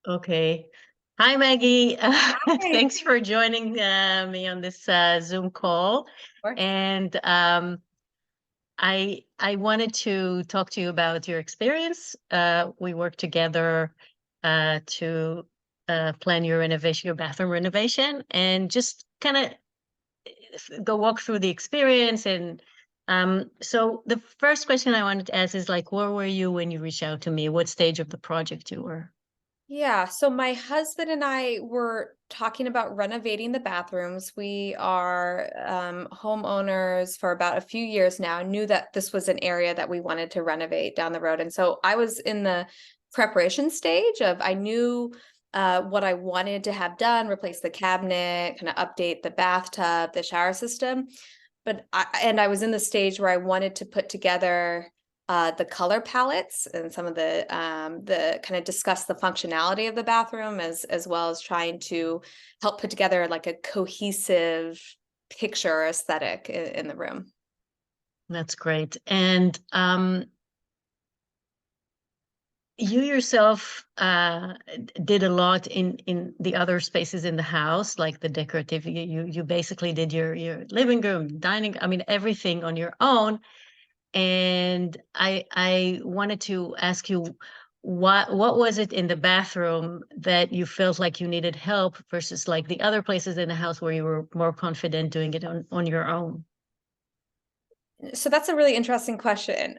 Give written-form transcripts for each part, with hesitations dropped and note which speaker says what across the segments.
Speaker 1: Okay. Hi, Maggie.
Speaker 2: Hi.
Speaker 1: Thanks for joining me on this Zoom call.
Speaker 2: Of course.
Speaker 1: And I wanted to talk to you about your experience. We worked together to plan your renovation, your bathroom renovation, and just kind of go walk through the experience. And so the first question I wanted to ask is like, where were you when you reached out to me? What stage of the project you were?
Speaker 2: Yeah, so my husband and I were talking about renovating the bathrooms. We are homeowners for about a few years now, knew that this was an area that we wanted to renovate down the road. And so I was in the preparation stage of I knew what I wanted to have done, replace the cabinet, kind of update the bathtub, the shower system. And I was in the stage where I wanted to put together the color palettes and some of the kind of discuss the functionality of the bathroom as well as trying to help put together like a cohesive picture aesthetic in the room.
Speaker 1: That's great. And you yourself did a lot in the other spaces in the house, like the decorative. You basically did your living room, dining, I mean everything on your own. And I wanted to ask you what was it in the bathroom that you felt like you needed help versus like the other places in the house where you were more confident doing it on your own?
Speaker 2: So that's a really interesting question.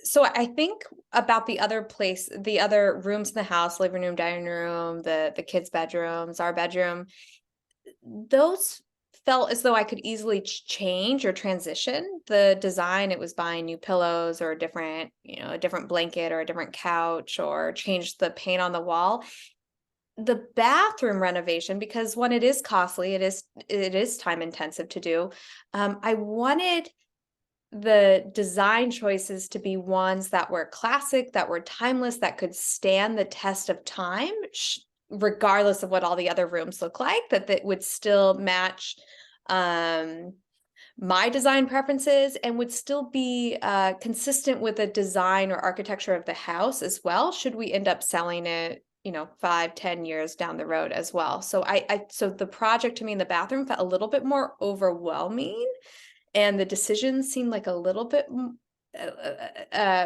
Speaker 2: So I think about the other rooms in the house, living room, dining room, the kids' bedrooms, our bedroom. Those felt as though I could easily change or transition the design. It was buying new pillows or a different blanket or a different couch or change the paint on the wall. The bathroom renovation, because one, it is costly, it is time intensive to do. I wanted the design choices to be ones that were classic, that were timeless, that could stand the test of time, regardless of what all the other rooms look like, that would still match um, my design preferences and would still be consistent with the design or architecture of the house as well, should we end up selling it 5-10 years down the road as well. So the project to me in the bathroom felt a little bit more overwhelming, and the decisions seemed like a little bit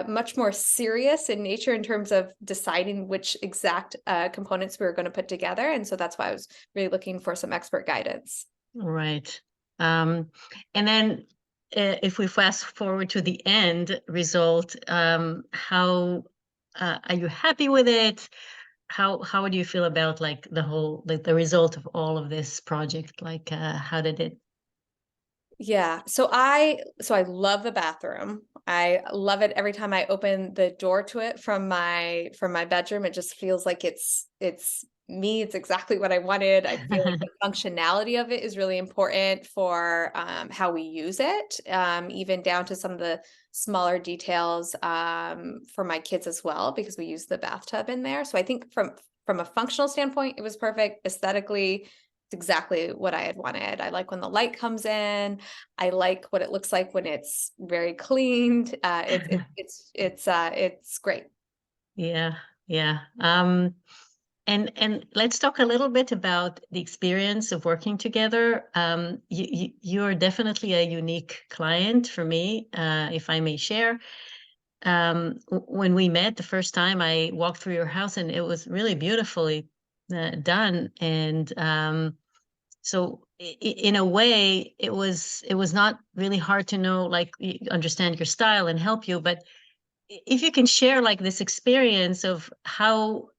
Speaker 2: much more serious in nature in terms of deciding which exact components we were going to put together. And so that's why I was really looking for some expert guidance.
Speaker 1: Right. Um, and then if we fast forward to the end result, how are you happy with it? How do you feel about like the whole the result of all of this project? Like how did it?
Speaker 2: Yeah. So I love the bathroom. I love it every time I open the door to it from my bedroom. It just feels like it's me. It's exactly what I wanted. I feel like the functionality of it is really important for how we use it, even down to some of the smaller details for my kids as well, because we use the bathtub in there. So I think from a functional standpoint, it was perfect. Aesthetically, it's exactly what I had wanted. I like when the light comes in. I like what it looks like when it's very cleaned. It's great.
Speaker 1: Yeah, yeah. And let's talk a little bit about the experience of working together. You're definitely a unique client for me, if I may share. When we met the first time, I walked through your house and it was really beautifully done. And so in a way, it was not really hard to know, like understand your style and help you. But if you can share like this experience of how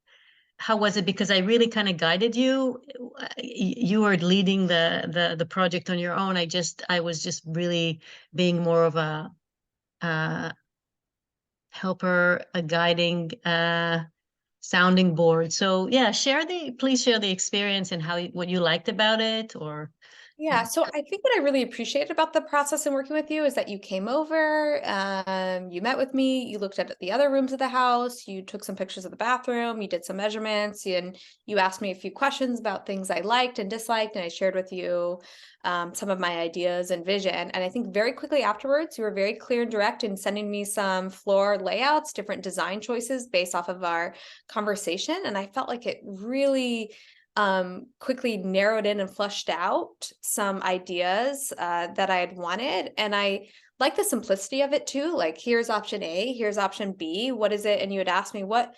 Speaker 1: was it? Because I really kind of guided you. You were leading the project on your own. I was just really being more of a helper, a guiding sounding board. So yeah, please share the experience and what you liked about it or
Speaker 2: Yeah, so I think what I really appreciated about the process and working with you is that you came over, you met with me, you looked at the other rooms of the house, you took some pictures of the bathroom, you did some measurements, and you asked me a few questions about things I liked and disliked, and I shared with you some of my ideas and vision. And I think very quickly afterwards, you were very clear and direct in sending me some floor layouts, different design choices based off of our conversation. And I felt like it really quickly narrowed in and flushed out some ideas that I had wanted. And I like the simplicity of it too. Like, here's option A, here's option B. What is it? And you would ask me, what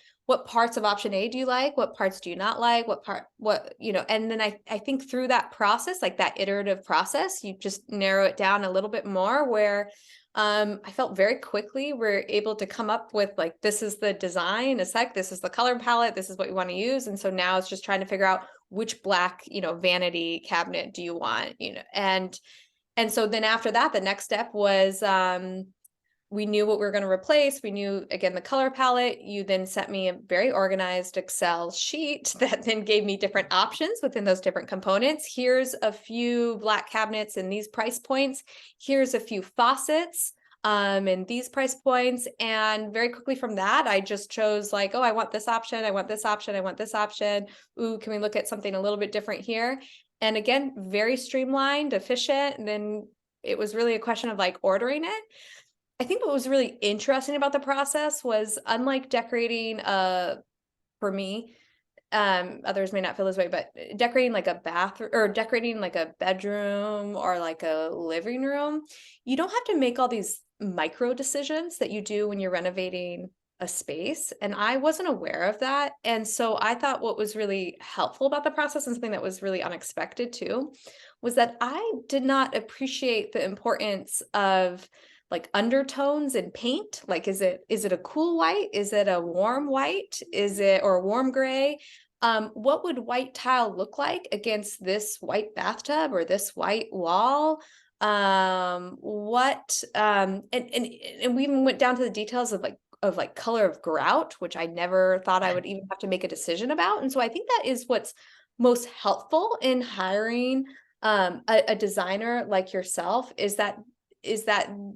Speaker 2: parts of option A do you like? What parts do you not like? And then I think through that process, like that iterative process, you just narrow it down a little bit more where I felt very quickly we're able to come up with like, this is the design, this is the color palette, this is what we want to use. And so now it's just trying to figure out which black, vanity cabinet do you want, and so then after that, the next step was, we knew what we were going to replace. We knew, again, the color palette. You then sent me a very organized Excel sheet that then gave me different options within those different components. Here's a few black cabinets in these price points. Here's a few faucets in these price points. And very quickly from that, I just chose like, oh, I want this option. I want this option. I want this option. Ooh, can we look at something a little bit different here? And again, very streamlined, efficient. And then it was really a question of like ordering it. I think what was really interesting about the process was, unlike decorating for me, others may not feel this way, but decorating like a bathroom or decorating like a bedroom or like a living room, you don't have to make all these micro decisions that you do when you're renovating a space. And I wasn't aware of that. And so I thought what was really helpful about the process, and something that was really unexpected too, was that I did not appreciate the importance of like undertones in paint. Like, is it a cool white? Is it a warm white? Or a warm gray? What would white tile look like against this white bathtub or this white wall? And we even went down to the details of like color of grout, which I never thought I would even have to make a decision about. And so I think that is what's most helpful in hiring a designer like yourself, is that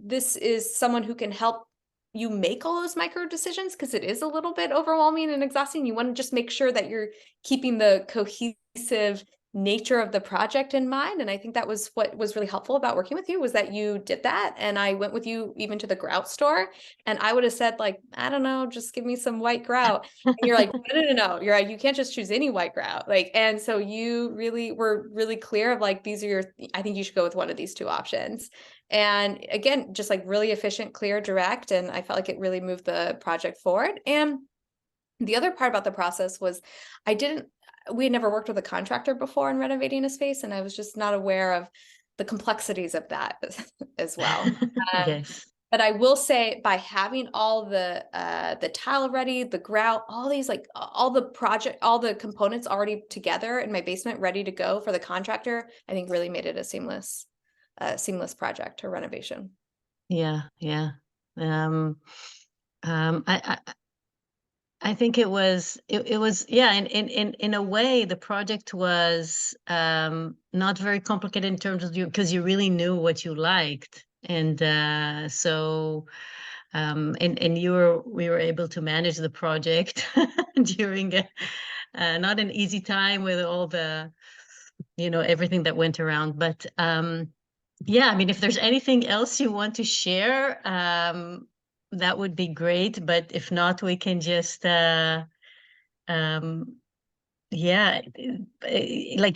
Speaker 2: this is someone who can help you make all those micro decisions, because it is a little bit overwhelming and exhausting. You want to just make sure that you're keeping the cohesive nature of the project in mind. And I think that was what was really helpful about working with you, was that you did that. And I went with you even to the grout store, and I would have said like, I don't know, just give me some white grout. And you're like, no, you're like, you can't just choose any white grout. Like, and so you really were really clear of like, I think you should go with one of these two options. And again, just like really efficient, clear, direct. And I felt like it really moved the project forward. And the other part about the process was, we had never worked with a contractor before in renovating a space, and I was just not aware of the complexities of that as well.
Speaker 1: Yes.
Speaker 2: But I will say, by having all the tile ready, the grout, all these like all the components already together in my basement, ready to go for the contractor, I think really made it a seamless project or renovation.
Speaker 1: Yeah, yeah. I think it was yeah, in a way the project was not very complicated in terms of you, because you really knew what you liked. And so and we were able to manage the project during not an easy time with all the everything that went around. But yeah, I mean, if there's anything else you want to share, that would be great. But if not, we can just, yeah, like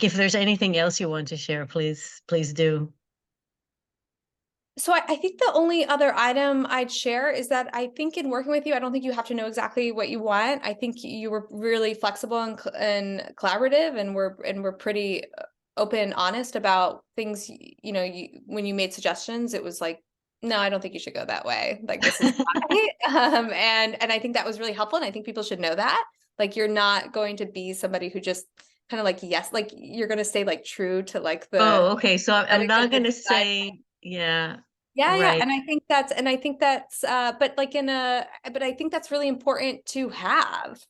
Speaker 1: if there's anything else you want to share, please do.
Speaker 2: So I think the only other item I'd share is that I think in working with you, I don't think you have to know exactly what you want. I think you were really flexible and collaborative, and we're pretty open and honest about things. When you made suggestions, it was like, no, I don't think you should go that way. Like, this is why. And I think that was really helpful. And I think people should know that. Like, you're not going to be somebody who just kind of like, yes, like you're going to stay like true to like
Speaker 1: Oh, okay. So I'm not gonna
Speaker 2: design.
Speaker 1: say, yeah,
Speaker 2: Yeah.
Speaker 1: right.
Speaker 2: And I think that's but I think that's really important to have,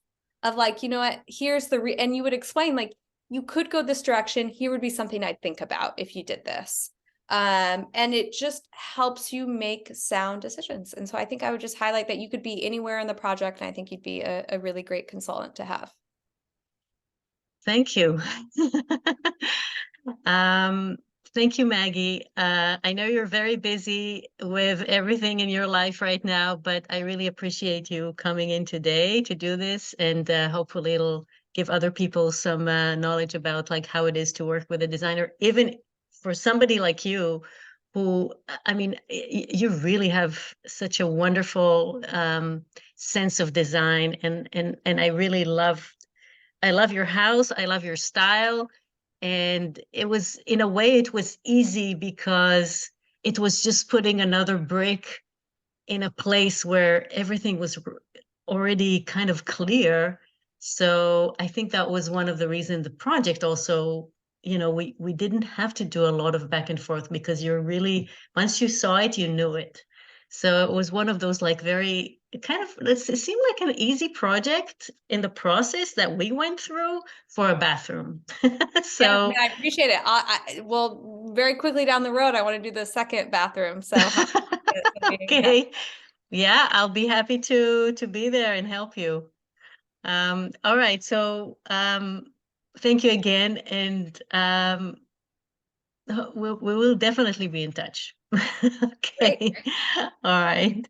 Speaker 2: of like, you know what, here's and you would explain like, you could go this direction. Here would be something I'd think about if you did this. And it just helps you make sound decisions. And so I think I would just highlight that you could be anywhere in the project, and I think you'd be a really great consultant to have.
Speaker 1: Thank you. Um, Thank you, Maggie. I know you're very busy with everything in your life right now, but I really appreciate you coming in today to do this, and hopefully it'll give other people some knowledge about like how it is to work with a designer, even for somebody like you, who, I mean, you really have such a wonderful sense of design, and I love your house. I love your style. And it was, in a way, it was easy because it was just putting another brick in a place where everything was already kind of clear. So I think that was one of the reasons the project also, we didn't have to do a lot of back and forth because you're really, once you saw it, you knew it. So it was one of those like very kind of, it seemed like an easy project in the process that we went through for a bathroom.
Speaker 2: Yeah,
Speaker 1: So
Speaker 2: I appreciate it. Well, very quickly down the road, I want to do the second bathroom. So yeah,
Speaker 1: okay. Yeah, I'll be happy to be there and help you. All right. So thank you again, and we will definitely be in touch.
Speaker 2: great.
Speaker 1: Okay. All right.